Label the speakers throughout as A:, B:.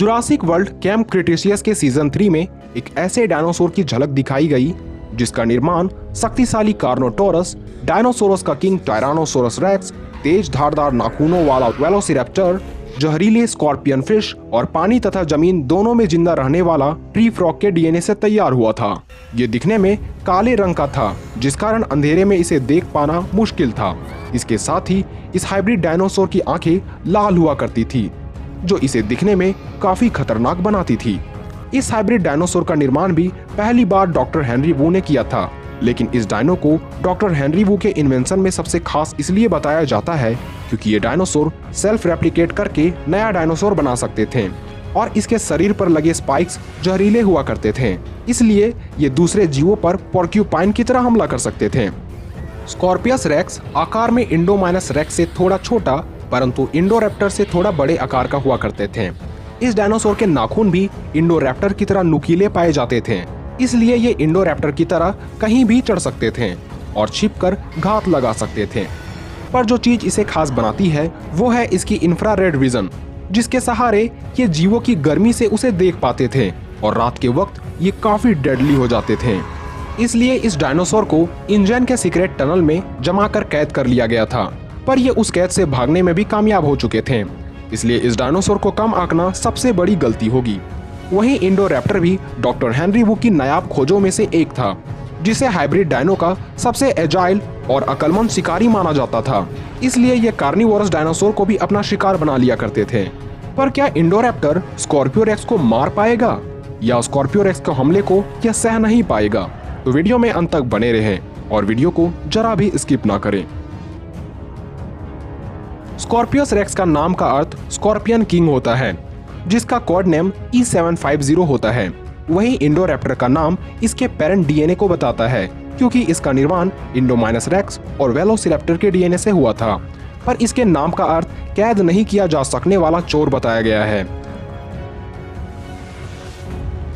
A: Jurassic world camp Cretaceous के season 3 में एक ऐसे डायनासोर की झलक दिखाई गई जिसका निर्माण शक्तिशाली कार्नोटोरस, डायनासोरस का किंग टायरानोसोरस रेक्स, तेज धारदार नाखूनों वाला वेलोसिरैप्टर, जहरीले स्कॉर्पियन फिश और पानी तथा जमीन दोनों में जिंदा रहने वाला ट्री फ्रॉग के डीएनए से तैयार हुआ था। ये दिखने में काले रंग का था, जिस कारण अंधेरे में इसे देख पाना मुश्किल था। इसके साथ ही इस हाइब्रिड डायनासोर की आंखें लाल हुआ करती थी, जो इसे दिखने में काफी खतरनाक बनाती थी। इस हाइब्रिड डायनासोर का निर्माण भी पहली बार डॉक्टर हेनरी वू ने किया था, लेकिन इस डायनो को डॉक्टर हेनरी वू के इन्वेंशन में सबसे खास इसलिए बताया जाता है क्योंकि ये डायनासोर सेल्फ रेप्लिकेट करके नया डायनासोर बना सकते थे और इसके शरीर पर लगे स्पाइक्स जहरीले हुआ करते थे, इसलिए ये दूसरे जीवों पर पोर्क्यूपाइन की तरह हमला कर सकते थे। स्कॉर्पियस रेक्स आकार में इंडोमाइनस रेक्स से थोड़ा छोटा परंतु इंडोरैप्टर से थोड़ा बड़े आकार का हुआ करते थे। इस डायनासोर के नाखून भी इंडोरैप्टर की तरह नुकीले पाए जाते थे, इसलिए ये इंडोरैप्टर की तरह कहीं भी चढ़ सकते थे और छिपकर घात लगा सकते थे। पर जो चीज इसे खास बनाती है वो है इसकी इंफ्रारेड विजन, जिसके सहारे ये जीवों की गर्मी से उसे देख पाते थे और रात के वक्त ये काफी डेडली हो जाते थे। इसलिए इस डायनासोर को इंजन के सीक्रेट टनल में जमा कर कैद कर लिया गया था, पर ये उस कैद से भागने में भी कामयाब हो चुके थे। इसलिए इस डायनासोर को कम आंकना सबसे बड़ी गलती होगी। वहीं इंडोरैप्टर भी डॉक्टर हेनरी वू की नायाब खोजों में से एक था, जिसे हाइब्रिड डायनो का सबसे एजाइल और अक्लमंद शिकारी माना जाता था। इसलिए ये कार्निवोरस डायनासोर को भी अपना शिकार बना लिया करते थे। पर क्या इंडोरैप्टर स्कॉर्पियो रेक्स को मार पाएगा या स्कॉर्पियो रेक्स के हमले को यह सह नहीं पाएगा? तो वीडियो में अंत तक बने रहें और वीडियो को जरा भी स्किप ना करें। स्कॉर्पियस रेक्स का नाम का अर्थ स्कॉर्पियन किंग होता है, जिसका कोड नेम E750 होता है। वहीं इंडोरैप्टर का नाम इसके पेरेंट डीएनए को बताता है, क्योंकि इसका निर्माण इंडोमाइनस रेक्स और वेलोसिरैप्टर के डीएनए से हुआ था। पर इसके नाम का अर्थ कैद नहीं किया जा सकने वाला चोर बताया गया है।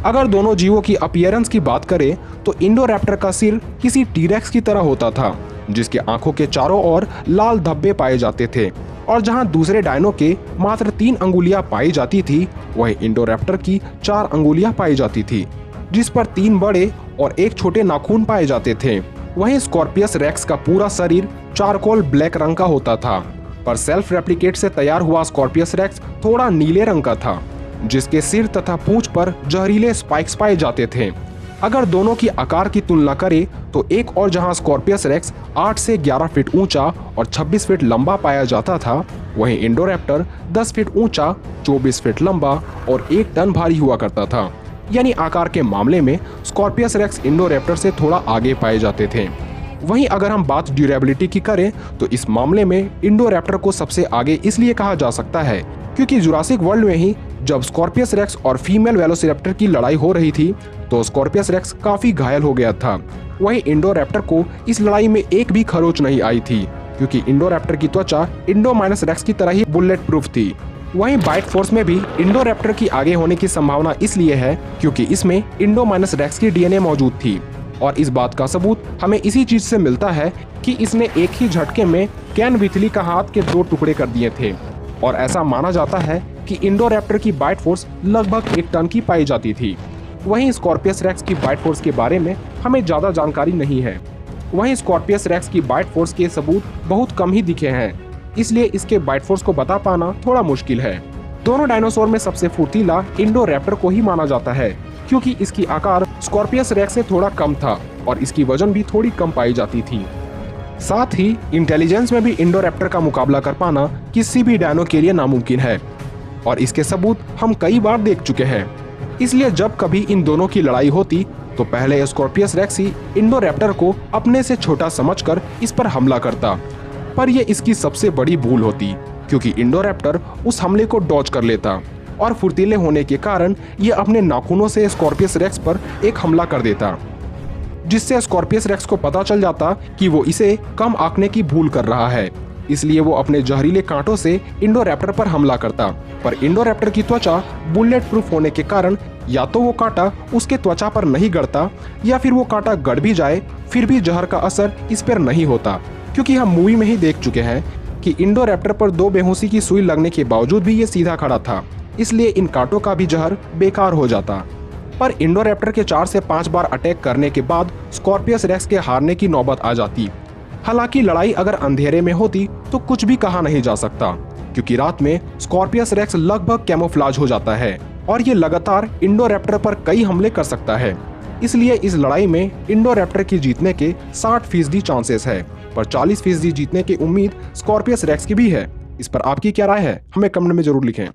A: अगर दोनों जीवों की अपीयरेंस की बात करें तो इंडोरैप्टर का सिर किसी टीरेक्स की तरह होता था, जिसके आंखों के चारों ओर लाल धब्बे पाए जाते थे, और जहां दूसरे डायनो के मात्र 3 अंगुलियां पाई जाती थी, वहीं इंडोरैप्टर की 4 अंगुलियां पाई जाती थी, जिस पर 3 बड़े और 1 छोटे नाखून पाए जाते थे। वहीं स्कॉर्पियस रेक्स का पूरा शरीर चारकोल ब्लैक रंग का होता था, पर सेल्फ रेप्लिकेट से तैयार हुआ स्कॉर्पियस रेक्स थोड़ा नीले रंग का था, जिसके सिर तथा पूंछ पर जहरीले स्पाइक्स पाए जाते थे। अगर दोनों की आकार की तुलना करें तो एक और जहां स्कॉर्पियस रेक्स 8 से 11 फीट ऊंचा और 26 फीट लंबा पाया जाता था, वहीं इंडोरैप्टर 10 फीट ऊंचा, 24 फीट लंबा और 1 टन भारी हुआ करता था। यानी आकार के मामले में स्कॉर्पियस रेक्स इंडोरैप्टर से थोड़ा आगे पाए जाते थे। वहीं अगर हम बात ड्यूरेबिलिटी की करें तो इस मामले में इंडोरैप्टर को सबसे आगे इसलिए कहा जा सकता है क्योंकि जुरासिक वर्ल्ड में ही जब स्कॉर्पियस रेक्स और फीमेल वेलोसिरैप्टर की लड़ाई हो रही थी तो स्कॉर्पियस रेक्स काफी घायल हो गया था। वहीं इंडोरैप्टर को इस लड़ाई में एक भी खरोच नहीं आई थी, क्योंकि इंडोरैप्टर की त्वचा इंडोमाइनस रेक्स की तरह ही बुलेट प्रूफ थी। वहीं बाइट फोर्स में भी इंडोरैप्टर की आगे होने की संभावना इसलिए है क्योंकि इसमें इंडोमाइनस रेक्स की डीएनए मौजूद थी, और इस बात का सबूत हमें इसी चीज से मिलता है कि इसने एक ही झटके में कैन विथली का हाथ के 2 टुकड़े कर दिए थे, और ऐसा माना जाता है कि इंडोरैप्टर की बाइट फोर्स लगभग 1 टन की पाई जाती थी। वहीं स्कॉर्पियस रेक्स की बाइट फोर्स के बारे में हमें ज्यादा जानकारी नहीं है। वहीं स्कॉर्पियस रेक्स की बाइट फोर्स के सबूत बहुत कम ही दिखे हैं, इसलिए इसके बाइट फोर्स को बता पाना थोड़ा मुश्किल है। दोनों डायनासोर में सबसे फुर्तीला इंडोरैप्टर को ही माना जाता है, क्योंकि इसकी आकार स्कॉर्पियस रेक्स से थोड़ा कम था और इसकी वजन भी थोड़ी कम पाई जाती थी। साथ ही इंटेलिजेंस में भी इंडोरैप्टर का मुकाबला कर पाना किसी भी डायनो के लिए नामुमकिन है, और इसके सबूत हम कई बार देख चुके हैं। इसलिए जब कभी इन दोनों की लड़ाई होती तो पहले स्कॉर्पियस रेक्स ही इंडोरैप्टर को अपने से छोटा समझकर इस पर हमला करता, पर यह इसकी सबसे बड़ी भूल होती, क्योंकि इंडोरैप्टर उस हमले को डॉज कर लेता और फुर्तीले होने के कारण यह अपने नाखूनों से स्कॉर्पियस रेक्स पर एक हमला कर देता, जिससे स्कॉर्पियस रेक्स को पता चल जाता कि वो इसे कम आंकने की भूल कर रहा है। इसलिए वो अपने जहरीले कांटों से इंडोरैप्टर पर हमला करता, पर इंडोरैप्टर की त्वचा बुलेट प्रूफ होने के कारण या तो वो कांटा उसके त्वचा पर नहीं गड़ता, या फिर वो कांटा गड़ भी जाए फिर भी जहर का असर इस पर नहीं होता, क्योंकि हम मूवी में ही देख चुके हैं कि इंडोरैप्टर पर 2 बेहोशी की सुई लगने के बावजूद भी ये सीधा खड़ा था। इसलिए इन कांटों का भी जहर बेकार हो जाता। पर इंडोरैप्टर के 4 से 5 बार अटैक करने के बाद स्कॉर्पियस रेक्स के हारने की नौबत आ जाती। हालांकि लड़ाई अगर अंधेरे में होती तो कुछ भी कहा नहीं जा सकता, क्योंकि रात में स्कॉर्पियस रेक्स लगभग कैमोफ्लाज हो जाता है और ये लगातार इंडोरैप्टर पर कई हमले कर सकता है। इसलिए इस लड़ाई में इंडोरैप्टर की जीतने के 60% चांसेस है, पर 40% जीतने की उम्मीद स्कॉर्पियस रेक्स की भी है। इस पर आपकी क्या राय है, हमें कमेंट में जरूर लिखें।